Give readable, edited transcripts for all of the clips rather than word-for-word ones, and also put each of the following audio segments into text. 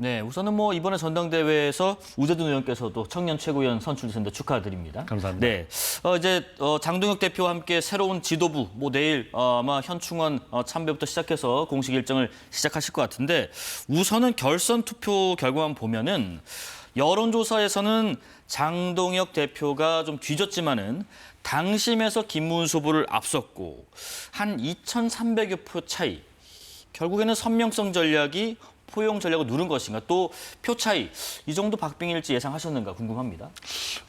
네, 우선은 뭐 이번에 전당대회에서 우재둔 의원께서도 청년 최고위원 선출되셨는데 축하드립니다. 감사합니다. 네, 이제 장동혁 대표와 함께 새로운 지도부, 뭐 내일 아마 현충원 참배부터 시작해서 공식 일정을 시작하실 것 같은데 우선은 결선 투표 결과만 보면은 여론조사에서는 장동혁 대표가 좀 뒤졌지만은 당심에서 김문수 후보를 앞섰고 한 2,300여 표 차이. 결국에는 선명성 전략이 포용 전략을 누른 것인가, 또 표 차이, 이 정도 박빙일지 예상하셨는가 궁금합니다.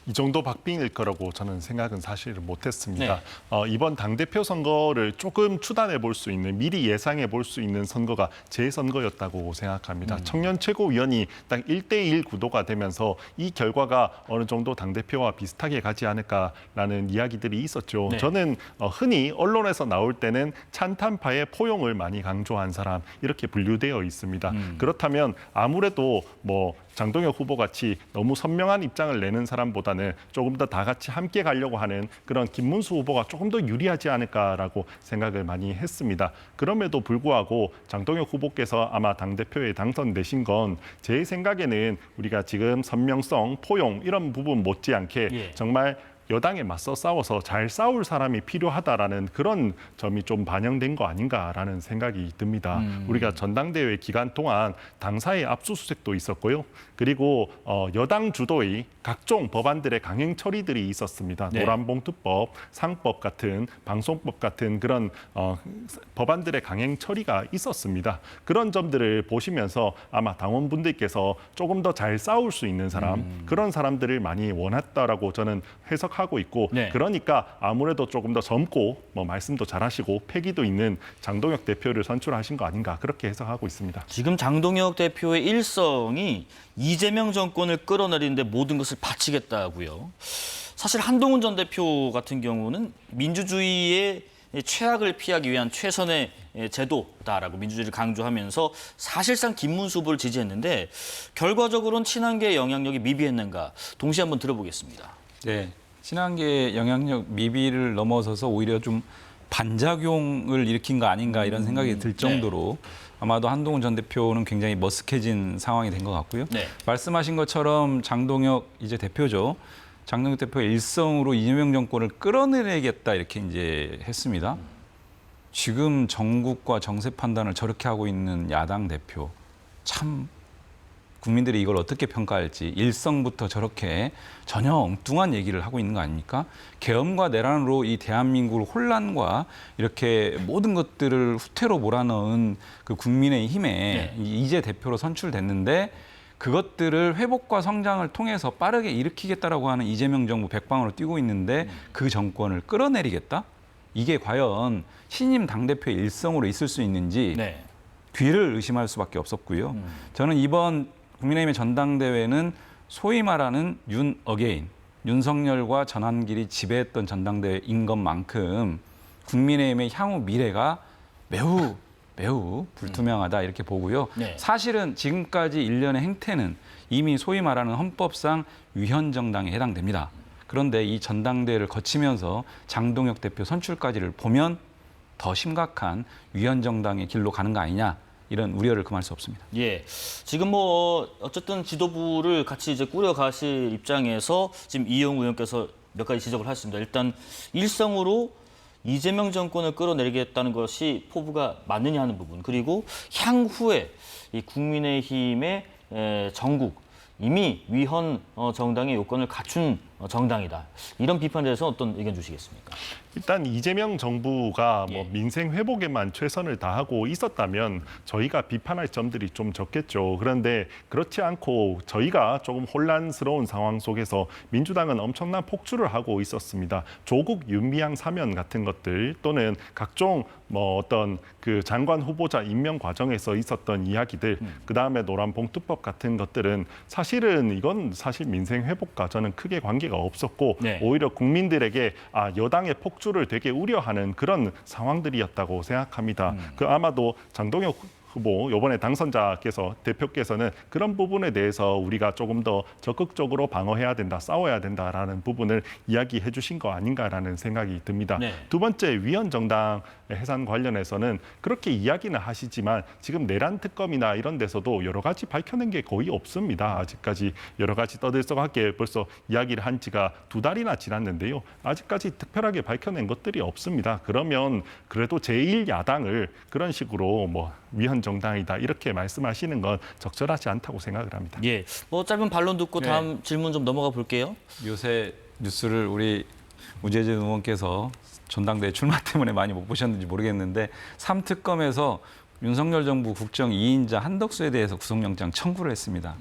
이 정도 박빙일 거라고 저는 생각은 사실 못했습니다. 네. 이번 당대표 선거를 조금 추단해 볼 수 있는, 미리 예상해 볼 수 있는 선거가 제 선거였다고 생각합니다. 청년 최고위원이 딱 1대1 구도가 되면서 이 결과가 어느 정도 당대표와 비슷하게 가지 않을까라는 이야기들이 있었죠. 네. 저는 흔히 언론에서 나올 때는 찬탄파의 포용을 많이 강조한 사람, 이렇게 분류되어 있습니다. 그렇다면 아무래도 뭐 장동혁 후보 같이 너무 선명한 입장을 내는 사람보다는 조금 더 다 같이 함께 가려고 하는 그런 김문수 후보가 조금 더 유리하지 않을까라고 생각을 많이 했습니다. 그럼에도 불구하고 장동혁 후보께서 아마 당대표에 당선되신 건 제 생각에는 우리가 지금 선명성, 포용 이런 부분 못지않게 정말 여당에 맞서 싸워서 잘 싸울 사람이 필요하다라는 그런 점이 좀 반영된 거 아닌가라는 생각이 듭니다. 우리가 전당대회 기간 동안 당사의 압수수색도 있었고요. 그리고 여당 주도의 각종 법안들의 강행 처리들이 있었습니다. 네. 노란봉투법, 상법 같은, 방송법 같은 그런 법안들의 강행 처리가 있었습니다. 그런 점들을 보시면서 아마 당원분들께서 조금 더 잘 싸울 수 있는 사람, 그런 사람들을 많이 원했다라고 저는 해석하고 있고, 네. 그러니까 아무래도 조금 더 젊고 뭐 말씀도 잘하시고 패기도 있는 장동혁 대표를 선출하신 거 아닌가, 그렇게 해석하고 있습니다. 지금 장동혁 대표의 일성이 이재명 정권을 끌어내리는데 모든 것을 바치겠다고요. 사실 한동훈 전 대표 같은 경우는 민주주의의 최악을 피하기 위한 최선의 제도다라고 민주주의를 강조하면서 사실상 김문수 후보를 지지했는데 결과적으로는 친한계의 영향력이 미비했는가, 동시에 한번 들어보겠습니다. 네, 친한계의 영향력 미비를 넘어서서 오히려 좀 반작용을 일으킨 거 아닌가 이런 생각이 들 정도로 아마도 한동훈 전 대표는 굉장히 머쓱해진 상황이 된 것 같고요. 네. 말씀하신 것처럼 장동혁 이제 대표죠. 장동혁 대표의 일성으로 이재명 정권을 끌어내리겠다 이렇게 이제 했습니다. 지금 정국과 정세 판단을 저렇게 하고 있는 야당 대표, 참 국민들이 이걸 어떻게 평가할지, 일성부터 저렇게 전혀 엉뚱한 얘기를 하고 있는 거 아닙니까? 계엄과 내란으로 이 대한민국을 혼란과 이렇게 모든 것들을 후퇴로 몰아넣은 그 국민의힘에 이제 대표로 선출됐는데 그것들을 회복과 성장을 통해서 빠르게 일으키겠다라고 하는 이재명 정부 백방으로 뛰고 있는데 그 정권을 끌어내리겠다? 이게 과연 신임 당대표의 일성으로 있을 수 있는지 뒤를 의심할 수밖에 없었고요. 저는 이번 국민의힘의 전당대회는 소위 말하는 윤 어게인, 윤석열과 전환길이 지배했던 전당대회인 것만큼 국민의힘의 향후 미래가 매우 불투명하다 이렇게 보고요. 사실은 지금까지 일련의 행태는 이미 소위 말하는 헌법상 위헌 정당에 해당됩니다. 그런데 이 전당대회를 거치면서 장동혁 대표 선출까지를 보면 더 심각한 위헌 정당의 길로 가는 거 아니냐, 이런 우려를 금할 수 없습니다. 예, 지금 뭐 어쨌든 지도부를 같이 이제 꾸려가실 입장에서 지금 이영우 의원께서 몇 가지 지적을 하셨습니다. 일단 일성으로 이재명 정권을 끌어내리겠다는 것이 포부가 맞느냐 하는 부분, 그리고 향후에 이 국민의힘의 정국, 이미 위헌 정당의 요건을 갖춘 정당이다. 이런 비판에 대해서 어떤 의견 주시겠습니까? 일단 이재명 정부가 뭐 민생 회복에만 최선을 다하고 있었다면 저희가 비판할 점들이 좀 적겠죠. 그런데 그렇지 않고 저희가 조금 혼란스러운 상황 속에서 민주당은 엄청난 폭주를 하고 있었습니다. 조국 윤미향 사면 같은 것들, 또는 각종 뭐 어떤 그 장관 후보자 임명 과정에서 있었던 이야기들, 그다음에 노란봉투법 같은 것들은 사실은 이건 사실 민생 회복과 저는 크게 관계가 없었고 오히려 국민들에게 여당의 폭주를 되게 우려하는 그런 상황들이었다고 생각합니다. 그 아마도 장동혁 후보, 이번에 당선자께서 대표께서는 그런 부분에 대해서 우리가 조금 더 적극적으로 방어해야 된다, 싸워야 된다라는 부분을 이야기해 주신 거 아닌가라는 생각이 듭니다. 네. 두 번째 위헌 정당 해산 관련해서는 그렇게 이야기는 하시지만 지금 내란 특검이나 이런 데서도 여러 가지 밝혀낸 게 거의 없습니다. 아직까지 여러 가지 떠들썩하게 벌써 이야기를 한 지가 2달이나 지났는데요. 아직까지 특별하게 밝혀낸 것들이 없습니다. 그러면 그래도 제1야당을 그런 식으로 뭐 위헌 정당이다 이렇게 말씀하시는 건 적절하지 않다고 생각을 합니다. 예, 뭐 짧은 반론 듣고 네. 다음 질문 좀 넘어가 볼게요. 요새 뉴스를 우리 우재진 의원께서 전당대회 출마 때문에 많이 못 보셨는지 모르겠는데 3특검에서 윤석열 정부 국정 2인자 한덕수에 대해서 구속영장 청구를 했습니다.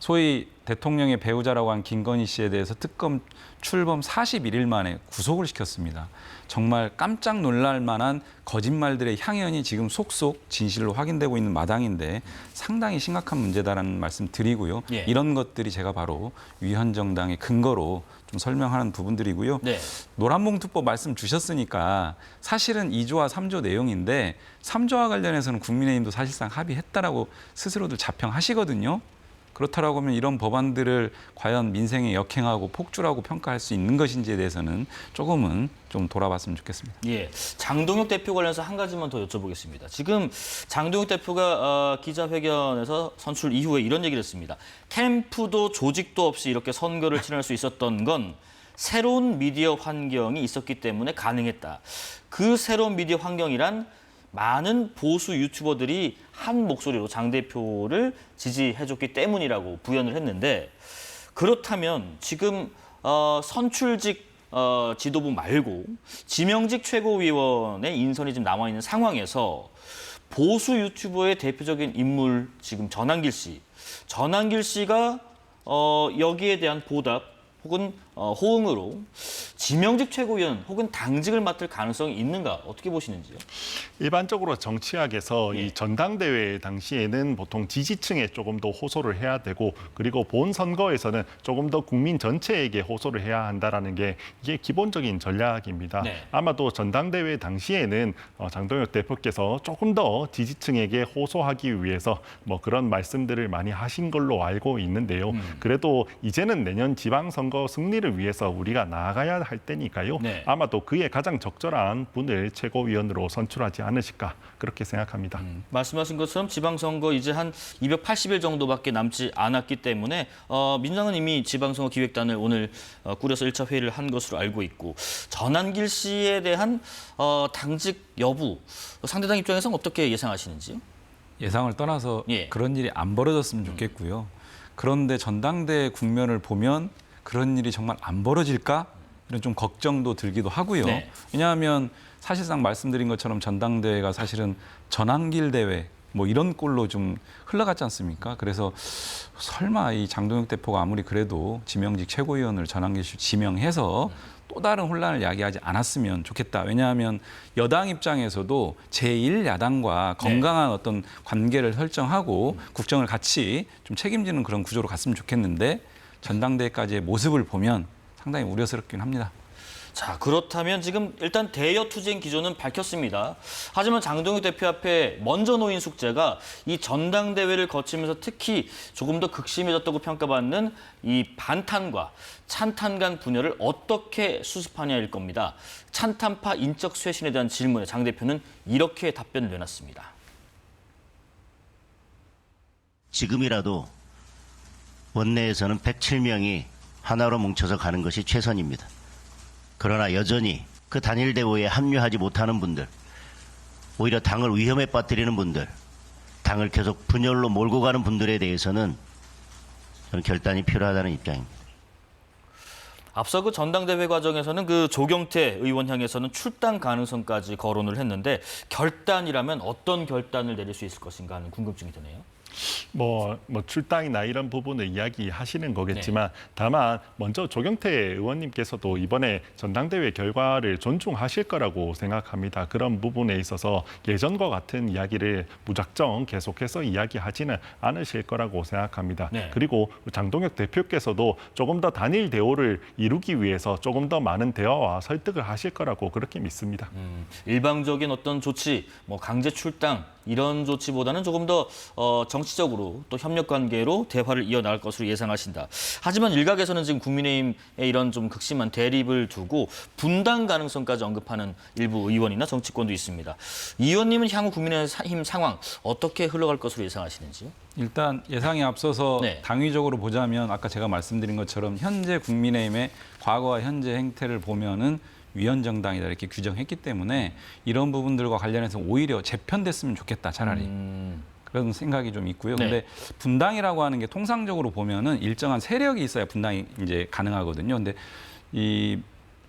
소위 대통령의 배우자라고 한 김건희 씨에 대해서 특검 출범 41일 만에 구속을 시켰습니다. 정말 깜짝 놀랄 만한 거짓말들의 향연이 지금 속속 진실로 확인되고 있는 마당인데 상당히 심각한 문제다라는 말씀 드리고요. 예. 이런 것들이 제가 바로 위헌 정당의 근거로 좀 설명하는 부분들이고요. 네. 노란봉투법 말씀 주셨으니까 사실은 2조와 3조 내용인데 3조와 관련해서는 국민의힘도 사실상 합의했다라고 스스로들 자평하시거든요. 그렇다라고 하면 이런 법안들을 과연 민생에 역행하고 폭주라고 평가할 수 있는 것인지에 대해서는 조금은 좀 돌아봤으면 좋겠습니다. 예, 장동혁 대표 관련해서 한 가지만 더 여쭤보겠습니다. 지금 장동혁 대표가 기자회견에서 선출 이후에 이런 얘기를 했습니다. 캠프도 조직도 없이 이렇게 선거를 치러낼 수 있었던 건 새로운 미디어 환경이 있었기 때문에 가능했다. 그 새로운 미디어 환경이란 많은 보수 유튜버들이 한 목소리로 장 대표를 지지해줬기 때문이라고 부연을 했는데 그렇다면 지금 선출직 지도부 말고 지명직 최고위원의 인선이 지금 남아있는 상황에서 보수 유튜버의 대표적인 인물 지금 전한길 씨가 여기에 대한 보답 혹은 호응으로 지명직 최고위원 혹은 당직을 맡을 가능성이 있는가 어떻게 보시는지요? 일반적으로 정치학에서 예. 이 전당대회 당시에는 보통 지지층에 조금 더 호소를 해야 되고 그리고 본 선거에서는 조금 더 국민 전체에게 호소를 해야 한다라는 게 이게 기본적인 전략입니다. 네. 아마도 전당대회 당시에는 장동혁 대표께서 조금 더 지지층에게 호소하기 위해서 뭐 그런 말씀들을 많이 하신 걸로 알고 있는데요. 그래도 이제는 내년 지방선거 승리를 위해서 우리가 나아가야 할 때니까요. 네. 아마도 그에 가장 적절한 분을 최고위원으로 선출하지 않으실까 그렇게 생각합니다. 말씀하신 것처럼 지방선거 이제 한 280일 정도밖에 남지 않았기 때문에 민주당은 이미 지방선거 기획단을 오늘 꾸려서 1차 회의를 한 것으로 알고 있고 전한길 씨에 대한 당직 여부 상대당 입장에서는 어떻게 예상하시는지요? 예상을 떠나서 예. 그런 일이 안 벌어졌으면 좋겠고요. 그런데 전당대회 국면을 보면 그런 일이 정말 안 벌어질까? 이런 좀 걱정도 들기도 하고요. 네. 왜냐하면 사실상 말씀드린 것처럼 전당대회가 사실은 전한길 대회 뭐 이런 꼴로 좀 흘러갔지 않습니까? 그래서 설마 이 장동혁 대표가 아무리 그래도 지명직 최고위원을 전한길 씨 지명해서 또 다른 혼란을 야기하지 않았으면 좋겠다. 왜냐하면 여당 입장에서도 제1야당과 건강한 어떤 관계를 설정하고 국정을 같이 좀 책임지는 그런 구조로 갔으면 좋겠는데 전당대회까지의 모습을 보면 상당히 우려스럽긴 합니다. 자, 그렇다면 지금 일단 대여 투쟁 기조는 밝혔습니다. 하지만 장동혁 대표 앞에 먼저 놓인 숙제가 이 전당대회를 거치면서 특히 조금 더 극심해졌다고 평가받는 이 반탄과 찬탄 간 분열을 어떻게 수습하냐일 겁니다. 찬탄파 인적 쇄신에 대한 질문에 장 대표는 이렇게 답변을 내놨습니다. 지금이라도 원내에서는 107명이 하나로 뭉쳐서 가는 것이 최선입니다. 그러나 여전히 그 단일 대우에 합류하지 못하는 분들, 오히려 당을 위험에 빠뜨리는 분들, 당을 계속 분열로 몰고 가는 분들에 대해서는 저는 결단이 필요하다는 입장입니다. 앞서 그 전당대회 과정에서는 그 조경태 의원 향해서는 출당 가능성까지 거론을 했는데 결단이라면 어떤 결단을 내릴 수 있을 것인가 하는 궁금증이 드네요. 뭐 출당이나 이런 부분을 이야기하시는 거겠지만 다만 먼저 조경태 의원님께서도 이번에 전당대회 결과를 존중하실 거라고 생각합니다. 그런 부분에 있어서 예전과 같은 이야기를 무작정 계속해서 이야기하지는 않으실 거라고 생각합니다. 네. 그리고 장동혁 대표께서도 조금 더 단일 대우를 이루기 위해서 조금 더 많은 대화와 설득을 하실 거라고 그렇게 믿습니다. 일방적인 어떤 조치, 뭐 강제 출당 이런 조치보다는 조금 더 정치적으로 또 협력 관계로 대화를 이어나갈 것으로 예상하신다. 하지만 일각에서는 지금 국민의힘의 이런 좀 극심한 대립을 두고 분당 가능성까지 언급하는 일부 의원이나 정치권도 있습니다. 이 의원님은 향후 국민의힘 상황 어떻게 흘러갈 것으로 예상하시는지요? 일단 예상에 앞서서 네. 당위적으로 보자면 아까 제가 말씀드린 것처럼 현재 국민의힘의 과거와 현재 행태를 보면은 위헌정당이다 이렇게 규정했기 때문에 이런 부분들과 관련해서 오히려 재편됐으면 좋겠다 차라리 그런 생각이 좀 있고요. 네. 근데 분당이라고 하는 게 통상적으로 보면은 일정한 세력이 있어야 분당이 이제 가능하거든요. 근데 이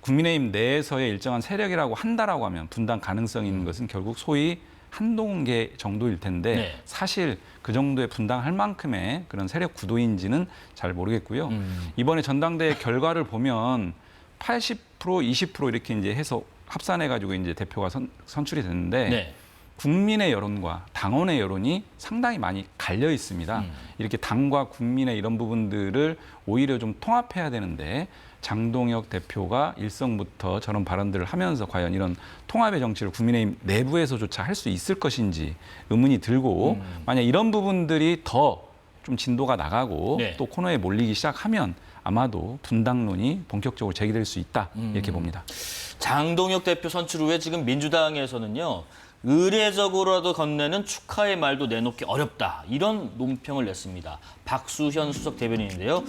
국민의힘 내에서의 일정한 세력이라고 한다라고 하면 분당 가능성이 있는 것은 결국 소위 한동계 정도일 텐데 네. 사실 그 정도의 분당할 만큼의 그런 세력 구도인지는 잘 모르겠고요. 이번에 전당대회 결과를 보면 80% 20% 이렇게 이제 해서 합산해가지고 이제 대표가 선출이 됐는데 네. 국민의 여론과 당원의 여론이 상당히 많이 갈려 있습니다. 이렇게 당과 국민의 이런 부분들을 오히려 좀 통합해야 되는데 장동혁 대표가 일성부터 저런 발언들을 하면서 과연 이런 통합의 정치를 국민의힘 내부에서조차 할 수 있을 것인지 의문이 들고 만약 이런 부분들이 더 좀 진도가 나가고 네. 또 코너에 몰리기 시작하면 아마도 분당론이 본격적으로 제기될 수 있다 이렇게 봅니다. 장동혁 대표 선출 후에 지금 민주당에서는요. 의례적으로라도 건네는 축하의 말도 내놓기 어렵다. 이런 논평을 냈습니다. 박수현 수석 대변인인데요.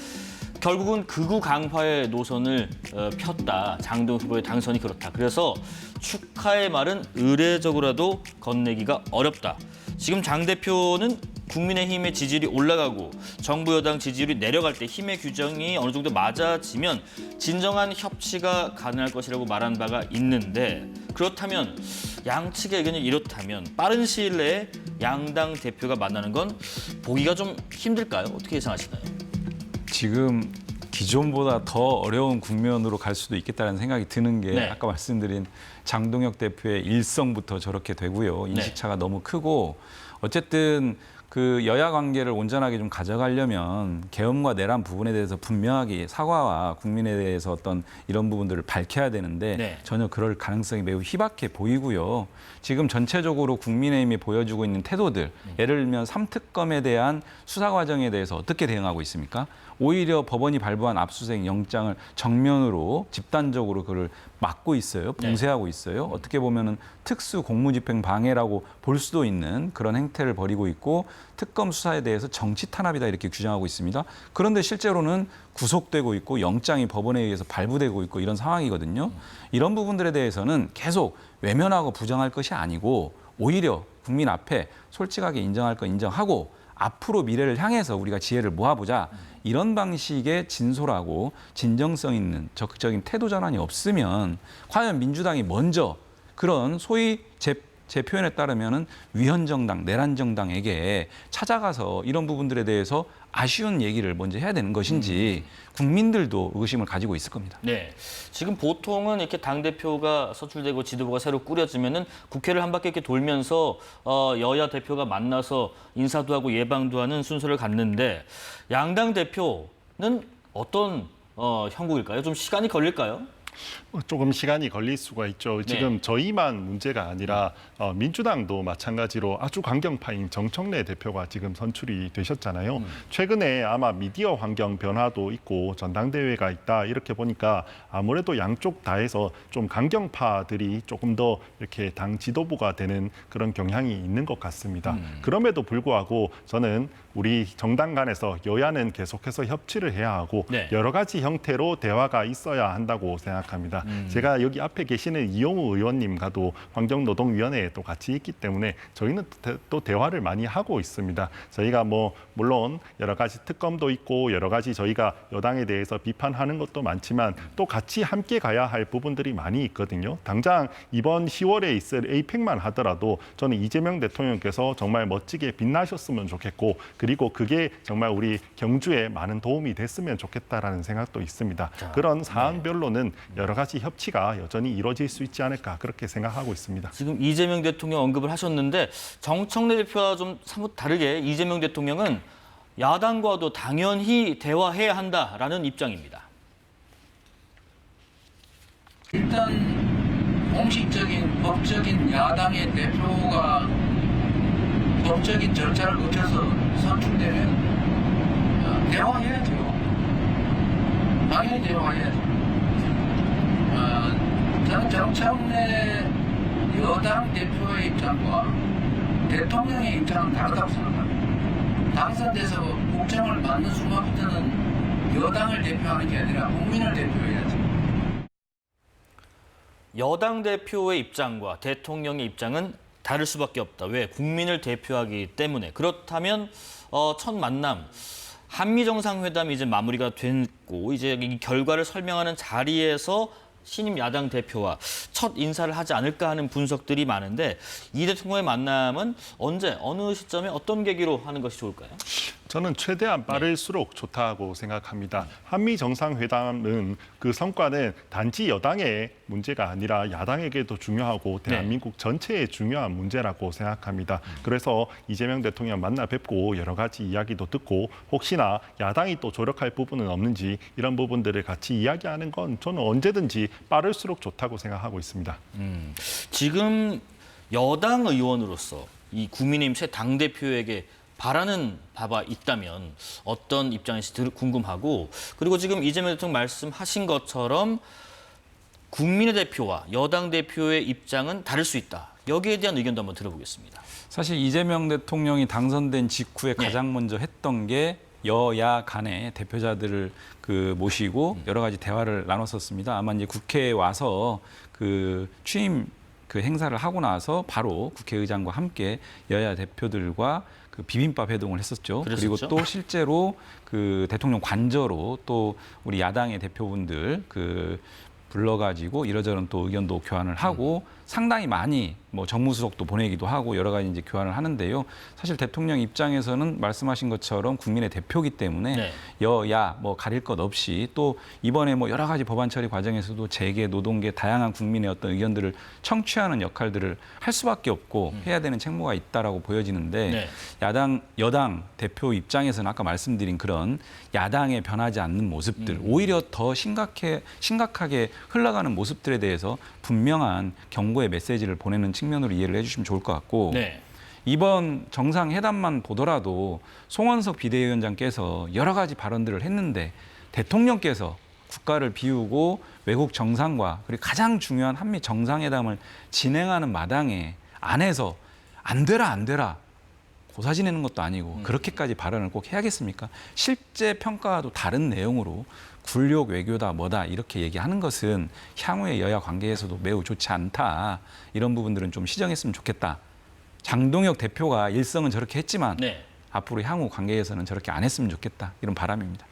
결국은 극우 강화의 노선을 폈다. 장동혁 후보의 당선이 그렇다. 그래서 축하의 말은 의례적으로라도 건네기가 어렵다. 지금 장 대표는 국민의힘의 지지율이 올라가고 정부 여당 지지율이 내려갈 때 힘의 규정이 어느 정도 맞아지면 진정한 협치가 가능할 것이라고 말한 바가 있는데 그렇다면 양측의 의견이 이렇다면 빠른 시일 내에 양당 대표가 만나는 건 보기가 좀 힘들까요? 어떻게 예상하시나요? 지금 기존보다 더 어려운 국면으로 갈 수도 있겠다는 생각이 드는 게 네. 아까 말씀드린 장동혁 대표의 일성부터 저렇게 되고요. 인식차가 너무 크고 어쨌든 그 여야 관계를 온전하게 좀 가져가려면 계엄과 내란 부분에 대해서 분명하게 사과와 국민에 대해서 어떤 이런 부분들을 밝혀야 되는데 네. 전혀 그럴 가능성이 매우 희박해 보이고요. 지금 전체적으로 국민의힘이 보여주고 있는 태도들, 예를 들면 3특검에 대한 수사 과정에 대해서 어떻게 대응하고 있습니까? 오히려 법원이 발부한 압수수색 영장을 정면으로 집단적으로 그걸 막고 있어요. 봉쇄하고 있어요. 어떻게 보면은 특수 공무집행 방해라고 볼 수도 있는 그런 행태를 벌이고 있고 특검 수사에 대해서 정치 탄압이다 이렇게 규정하고 있습니다. 그런데 실제로는 구속되고 있고 영장이 법원에 의해서 발부되고 있고 이런 상황이거든요. 이런 부분들에 대해서는 계속 외면하고 부정할 것이 아니고 오히려 국민 앞에 솔직하게 인정할 거 인정하고 앞으로 미래를 향해서 우리가 지혜를 모아보자. 이런 방식의 진솔하고 진정성 있는 적극적인 태도 전환이 없으면 과연 민주당이 먼저 그런 소위 제 표현에 따르면은 위헌정당, 내란정당에게 찾아가서 이런 부분들에 대해서 아쉬운 얘기를 먼저 해야 되는 것인지 국민들도 의구심을 가지고 있을 겁니다. 네, 지금 보통은 이렇게 당 대표가 선출되고 지도부가 새로 꾸려지면은 국회를 한 바퀴 이렇게 돌면서 여야 대표가 만나서 인사도 하고 예방도 하는 순서를 갖는데 양당 대표는 어떤 형국일까요? 좀 시간이 걸릴까요? 조금 시간이 걸릴 수가 있죠. 지금 네. 저희만 문제가 아니라 민주당도 마찬가지로 아주 강경파인 정청래 대표가 지금 선출이 되셨잖아요. 최근에 아마 미디어 환경 변화도 있고 전당대회가 있다 이렇게 보니까 아무래도 양쪽 다에서 좀 강경파들이 조금 더 이렇게 당 지도부가 되는 그런 경향이 있는 것 같습니다. 그럼에도 불구하고 저는 우리 정당 간에서 여야는 계속해서 협치를 해야 하고 네. 여러 가지 형태로 대화가 있어야 한다고 생각합니다. 제가 여기 앞에 계시는 이용우 의원님과도 환경노동위원회에 또 같이 있기 때문에 저희는 또 대화를 많이 하고 있습니다. 저희가 뭐 물론 여러 가지 특검도 있고 여러 가지 저희가 여당에 대해서 비판하는 것도 많지만 또 같이 함께 가야 할 부분들이 많이 있거든요. 당장 이번 10월에 있을 에이펙만 하더라도 저는 이재명 대통령께서 정말 멋지게 빛나셨으면 좋겠고 그리고 그게 정말 우리 경주에 많은 도움이 됐으면 좋겠다라는 생각도 있습니다. 그런 사안별로는 여러 가지 협치가 여전히 이루어질 수 있지 않을까 그렇게 생각하고 있습니다. 지금 이재명 대통령 언급을 하셨는데 정청래 대표와 좀 사뭇 다르게 이재명 대통령은 야당과도 당연히 대화해야 한다라는 입장입니다. 일단 공식적인 법적인 야당의 대표가 법적인 절차를 거쳐서 선출되면 대화해야죠. 당연히 대화해야죠. 저는 정청래 여당 대표의 입장과 대통령의 입장은 다르다고 생각합니다. 당선돼서 국정을 맡는 순간부터는 여당을 대표하는 게 아니라 국민을 대표해야죠. 여당 대표의 입장과 대통령의 입장은 다를 수밖에 없다. 왜? 국민을 대표하기 때문에. 그렇다면 첫 만남, 한미 정상회담이 이제 마무리가 됐고 이제 이 결과를 설명하는 자리에서 신임 야당 대표와 첫 인사를 하지 않을까 하는 분석들이 많은데 이 대통령의 만남은 언제, 어느 시점에 어떤 계기로 하는 것이 좋을까요? 저는 최대한 빠를수록 좋다고 생각합니다. 한미 정상회담은 그 성과는 단지 여당의 문제가 아니라 야당에게도 중요하고 대한민국 전체에 중요한 문제라고 생각합니다. 그래서 이재명 대통령 만나 뵙고 여러 가지 이야기도 듣고 혹시나 야당이 또 조력할 부분은 없는지 이런 부분들을 같이 이야기하는 건 저는 언제든지 빠를수록 좋다고 생각하고 있습니다. 지금 여당 의원으로서 이 국민의힘 새 당대표에게 바라는 바가 있다면 어떤 입장인지 궁금하고 그리고 지금 이재명 대통령 말씀하신 것처럼 국민의 대표와 여당 대표의 입장은 다를 수 있다. 여기에 대한 의견도 한번 들어보겠습니다. 사실 이재명 대통령이 당선된 직후에 가장 먼저 했던 게 여야 간의 대표자들을 모시고 여러 가지 대화를 나눴었습니다. 아마 이제 국회에 와서 취임 행사를 하고 나서 바로 국회의장과 함께 여야 대표들과 비빔밥 회동을 했었죠. 그랬었죠? 그리고 또 실제로 대통령 관저로 또 우리 야당의 대표분들 불러가지고 이러저런 또 의견도 교환을 하고 상당히 많이 정무수석도 보내기도 하고 여러 가지 이제 교환을 하는데요. 사실 대통령 입장에서는 말씀하신 것처럼 국민의 대표기 때문에 여야 가릴 것 없이 또 이번에 여러 가지 법안 처리 과정에서도 재계, 노동계 다양한 국민의 어떤 의견들을 청취하는 역할들을 할 수밖에 없고 해야 되는 책무가 있다라고 보여지는데 여당 대표 입장에서는 아까 말씀드린 그런 야당의 변하지 않는 모습들 오히려 더 심각하게 흘러가는 모습들에 대해서 분명한 경고의 메시지를 보내는 측면으로 이해를 해주시면 좋을 것 같고 이번 정상회담만 보더라도 송원석 비대위원장께서 여러 가지 발언들을 했는데 대통령께서 국가를 비우고 외국 정상과 그리고 가장 중요한 한미 정상회담을 진행하는 마당에 안에서 안 되라 고사 지내는 것도 아니고 그렇게까지 발언을 꼭 해야겠습니까? 실제 평가와도 다른 내용으로 굴욕 외교다 뭐다 이렇게 얘기하는 것은 향후의 여야 관계에서도 매우 좋지 않다. 이런 부분들은 좀 시정했으면 좋겠다. 장동혁 대표가 일성은 저렇게 했지만 앞으로 향후 관계에서는 저렇게 안 했으면 좋겠다. 이런 바람입니다.